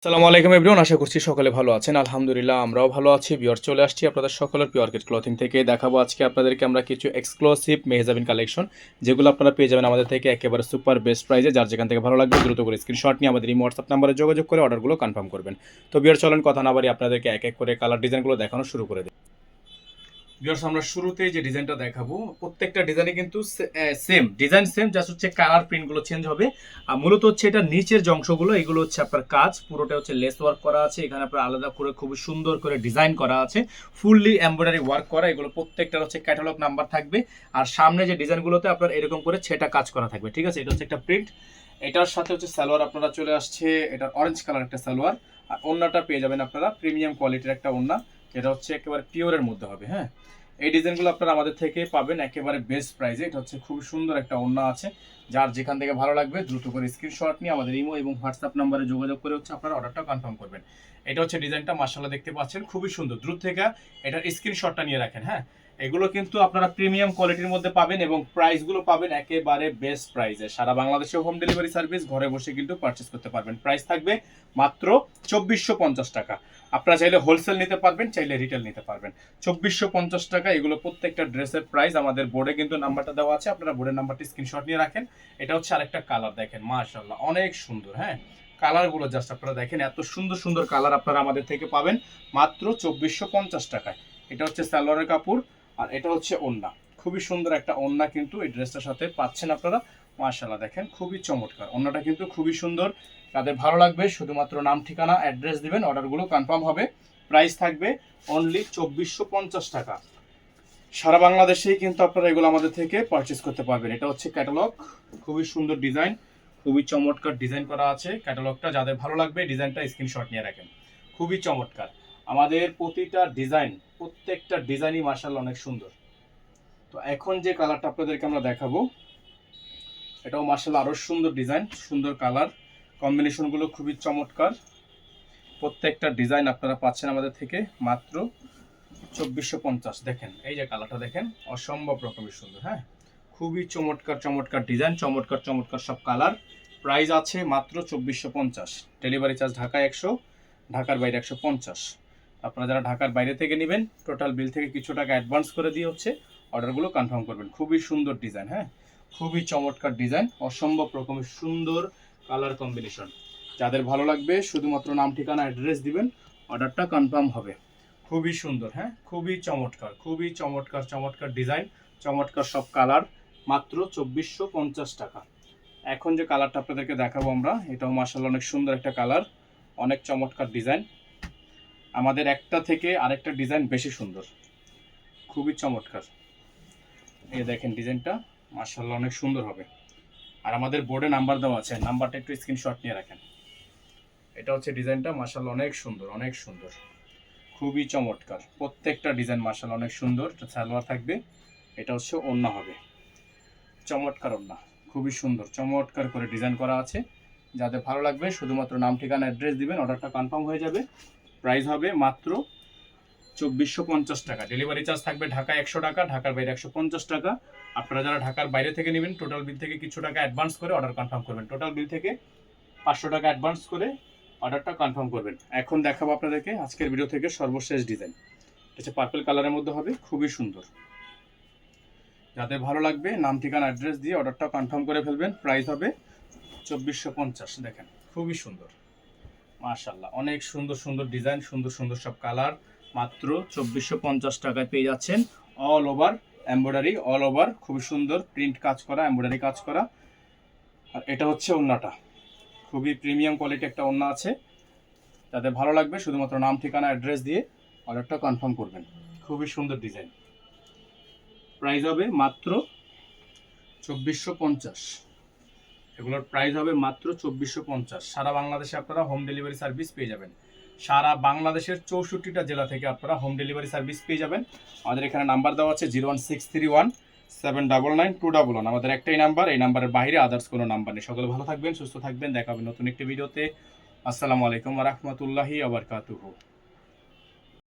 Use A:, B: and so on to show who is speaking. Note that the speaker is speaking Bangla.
A: আসসালামু আলাইকুম এভরিওয়ান, আশা করছি সকলে ভালো আছেন। আলহামদুলিল্লাহ আমরাও ভালো আছি। ভিউয়ার চলে আসছি আপনাদের সকলের পিওর গেট ক্লথিং থেকে। দেখাবো আজকে আপনাদেরকে আমরা কিছু এক্সক্লুসিভ মেহজাবিন কালেকশন, যেগুলো আপনারা পেয়ে যাবেন আমাদের থেকে একেবারে সুপার বেস্ট প্রাইসে। যার যেখান থেকে ভালো লাগবে দ্রুত করে স্ক্রিনশট নিয়ে আমাদের এই হোয়াটসঅ্যাপ নাম্বারে যোগাযোগ করে অর্ডারগুলো কনফার্ম করবেন। তো ভিউয়ার চলেন কথা না বাড়ি আপনাদেরকে এক এক করে কালার ডিজাইনগুলো দেখানো শুরু করে দিই। ভিউয়ার্স, আমরা শুরুতেই যে ডিজাইনটা দেখাবো প্রত্যেকটা ডিজাইনে কিন্তু সেম ডিজাইন, সেম জাস্ট হচ্ছে কালার প্রিন্টগুলো চেঞ্জ হবে। আর মূলত হচ্ছে এটা নিচের যে অংশগুলো এগুলো হচ্ছে আপনার কাজ পুরোটা হচ্ছে লেস ওয়ার্ক করা আছে। এখানে আপনার আলাদা করে খুব সুন্দর করে ডিজাইন করা আছে, ফুললি এমব্রয়ডারি ওয়ার্ক করা। এগুলো প্রত্যেকটার হচ্ছে ক্যাটালগ নাম্বার থাকবে। আর সামনে যে ডিজাইনগুলোতে আপনার এরকম করে ছেটা কাজ করা থাকবে, ঠিক আছে। এটা হচ্ছে একটা প্রিন্ট। এটার সাথে হচ্ছে সালোয়ার আপনারা চলে আসছে, এটার অরেঞ্জ কালার একটা সালোয়ার। আর ওড়নাটা পেয়ে যাবেন আপনারা প্রিমিয়াম কোয়ালিটির একটা ওড়না, যেটা হচ্ছে একেবারে পিওরের মধ্যে হবে। হ্যাঁ, এই ডিজাইনগুলো আপনারা আমাদের থেকে পাবেন একেবারে বেস্ট প্রাইসে। এটা হচ্ছে খুব সুন্দর একটা ওড়না আছে। যার যেখান থেকে ভালো লাগবে দ্রুত করে স্ক্রিনশট নিয়ে আমাদের ইমো এবং হোয়াটসঅ্যাপ নাম্বারে যোগাযোগ করে হচ্ছে আপনারা অর্ডারটা কনফার্ম করবেন। এটা হচ্ছে ডিজাইনটা, মাশাআল্লাহ দেখতে পাচ্ছেন খুবই সুন্দর। দ্রুত থেকে এটার স্ক্রিনশটটা নিয়ে রাখেন। হ্যাঁ, এগুলো কিন্তু আপনারা প্রিমিয়াম কোয়ালিটির মধ্যে পাবেন এবং প্রাইসগুলো পাবেন একেবারে বেস্ট প্রাইসে। সারা বাংলাদেশে হোম ডেলিভারি সার্ভিস, ঘরে বসে কিন্তু পারচেস করতে পারবেন। প্রাইস থাকবে মাত্র 2450 টাকা। আপনারা চাইলে হোলসেল নিতে পারবেন, চাইলে রিটেল নিতে পারবেন। 2450 টাকা এগুলো প্রত্যেকটা ড্রেসের প্রাইস। আমাদের বোর্ডে কিন্তু নাম্বারটা দেওয়া আছে, আপনারা বোর্ডের নাম্বারটি স্ক্রিনশট নিয়ে রাখেন। এটা হচ্ছে আরেকটা কালার, দেখেন মাশাআল্লাহ অনেক সুন্দর। হ্যাঁ, কালারগুলো জাস্ট আপনারা দেখেন, এত সুন্দর সুন্দর কালার আপনারা আমাদের থেকে পাবেন মাত্র 2450 টাকায়। এটা হচ্ছে সালোয়ারের কাপড় আর এটা হচ্ছে ওড়না। খুবই সুন্দর একটা ওড়না কিন্তু এই ড্রেসটার সাথে পাচ্ছেন আপনারা। মাশাআল্লাহ দেখেন খুবই চমৎকার ওড়নাটা, কিন্তু খুবই সুন্দর। তাদের ভালো লাগবে শুধুমাত্র নাম ঠিকানা অ্যাড্রেস দিবেন, অর্ডারগুলো কনফার্ম হবে। প্রাইস থাকবে অনলি 2450 টাকা। সারা বাংলাদেশেই কিন্তু আপনারা এগুলো আমাদের থেকে পারচেস করতে পারবেন। এটা হচ্ছে ক্যাটালগ, খুবই সুন্দর ডিজাইন, খুবই চমৎকার ডিজাইন করা আছে ক্যাটালগটা। যাদের ভালো লাগবে ডিজাইনটা স্ক্রিনশট নিয়ে রাখেন। খুবই চমৎকার আমাদের প্রতিটা ডিজাইন, প্রত্যেকটা ডিজাইনই মাশাআল্লাহ অনেক সুন্দর। তো এখন যে কালারটা আপনাদেরকে আমরা দেখাবো এটাও মাশাআল্লাহ আরো সুন্দর ডিজাইন, সুন্দর কালার কম্বিনেশনগুলো খুবই চমৎকার। প্রত্যেকটা ডিজাইন আপনারা পাচ্ছেন আমাদের থেকে মাত্র 2450। দেখেন এই যে কালারটা দেখেন, অসম্ভব রকমের সুন্দর। হ্যাঁ, খুবই চমৎকার চমৎকার ডিজাইন, চমৎকার চমৎকার সব কালার। প্রাইস আছে মাত্র 2450। ডেলিভারি চার্জ ঢাকায় 100, ঢাকার বাইরে 150। আপনারা যারা ঢাকার বাইরে থেকে নেবেন টোটাল বিল থেকে কিছু টাকা অ্যাডভান্স করে দিয়ে হচ্ছে অর্ডারগুলো কনফার্ম করবেন। খুবই সুন্দর ডিজাইন। হ্যাঁ, খুবই চমৎকার ডিজাইন, অসম্ভব রকমের সুন্দর কালার কম্বিনেশন। যাদের ভালো লাগবে শুধুমাত্র নাম ঠিকানা অ্যাড্রেস দিবেন, অর্ডারটা কনফার্ম হবে। খুবই সুন্দর। হ্যাঁ, খুবই চমৎকার, খুবই চমৎকার চমৎকার ডিজাইন, চমৎকার সব কালার। মাত্র 2450 টাকা। এখন যে কালারটা আপনাদেরকে দেখাবো আমরা, এটাও মাশাআল্লাহ অনেক সুন্দর একটা কালার, অনেক চমৎকার ডিজাইন। আমাদের একটা থেকে আরেকটা ডিজাইন বেশি সুন্দর, খুবই চমৎকার। এই দেখেন ডিজাইনটা মাশাআল্লাহ অনেক সুন্দর হবে। আর আমাদের বোর্ডে নাম্বার দেওয়া আছে, নাম্বারটা একটু স্ক্রিনশট নিয়ে রাখেন। এটা হচ্ছে ডিজাইনটা, মাশাআল্লাহ অনেক সুন্দর, অনেক সুন্দর, খুবই চমৎকার। প্রত্যেকটা ডিজাইন মাশাআল্লাহ অনেক সুন্দর। সালোয়ার থাকবে, এটা হচ্ছে ওড়না হবে, চমৎকার ওড়না, খুবই সুন্দর চমৎকার করে ডিজাইন করা আছে। যাদের ভালো লাগবে শুধুমাত্র নাম ঠিকানা অ্যাড্রেস দিবেন, অর্ডারটা কনফার্ম হয়ে যাবে। প্রাইস হবে মাত্র 2450 টাকা। ডেলিভারি চার্জ থাকবে ঢাকায় 100 টাকা, ঢাকার বাইরে 150 টাকা। আপনারা যারা ঢাকার বাইরে থেকে নেবেন টোটাল বিল থেকে কিছু টাকা অ্যাডভান্স করে অর্ডার কনফার্ম করবেন। টোটাল বিল থেকে 500 টাকা অ্যাডভান্স করে অর্ডারটা কনফার্ম করবেন। এখন দেখাবো আপনাদেরকে আজকের ভিডিও থেকে সর্বশেষ ডিজাইন। এটা হচ্ছে পার্পল কালারের মধ্যে হবে, খুবই সুন্দর। যাদের ভালো লাগবে নাম ঠিকানা অ্যাড্রেস দিয়ে অর্ডারটা কনফার্ম করে ফেলবেন। প্রাইস হবে 2450। দেখেন খুবই সুন্দর, মাশাআল্লাহ অনেক সুন্দর সুন্দর ডিজাইন, সুন্দর সুন্দর সব কালার। মাত্র 2450 টাকায় পেয়ে যাচ্ছেন। All over embroidery, all over খুবই সুন্দর প্রিন্ট কাজ করা, এমব্রয়ডারি কাজ করা। আর এটা হচ্ছে ওড়নাটা, খুবই প্রিমিয়াম কোয়ালিটি একটা ওড়না আছে। যাদের ভালো লাগবে শুধুমাত্র নাম ঠিকানা অ্যাড্রেস দিয়ে অর্ডারটা কনফার্ম করবেন। খুবই সুন্দর ডিজাইন। প্রাইস হবে মাত্র 2450। এগুলোর প্রাইস হবে মাত্র 2450। সারা বাংলাদেশে আপনারা হোম ডেলিভারি সার্ভিস পেয়ে যাবেন। সারা বাংলাদেশের 64টা জেলা থেকে আপনারা হোম ডেলিভারি সার্ভিস পেয়ে যাবেন। আমাদের এখানে নাম্বার দেওয়া আছে 01631 799 211। আমাদের একটাই নাম্বার, এই নাম্বারের বাইরে আদার্স কোনো নাম্বার নেই। সকলে ভালো থাকবেন, সুস্থ থাকবেন, দেখা হবে নতুন একটি ভিডিওতে। আসসালামু আলাইকুম ওয়া রাহমাতুল্লাহি ওয়া বারাকাতুহু।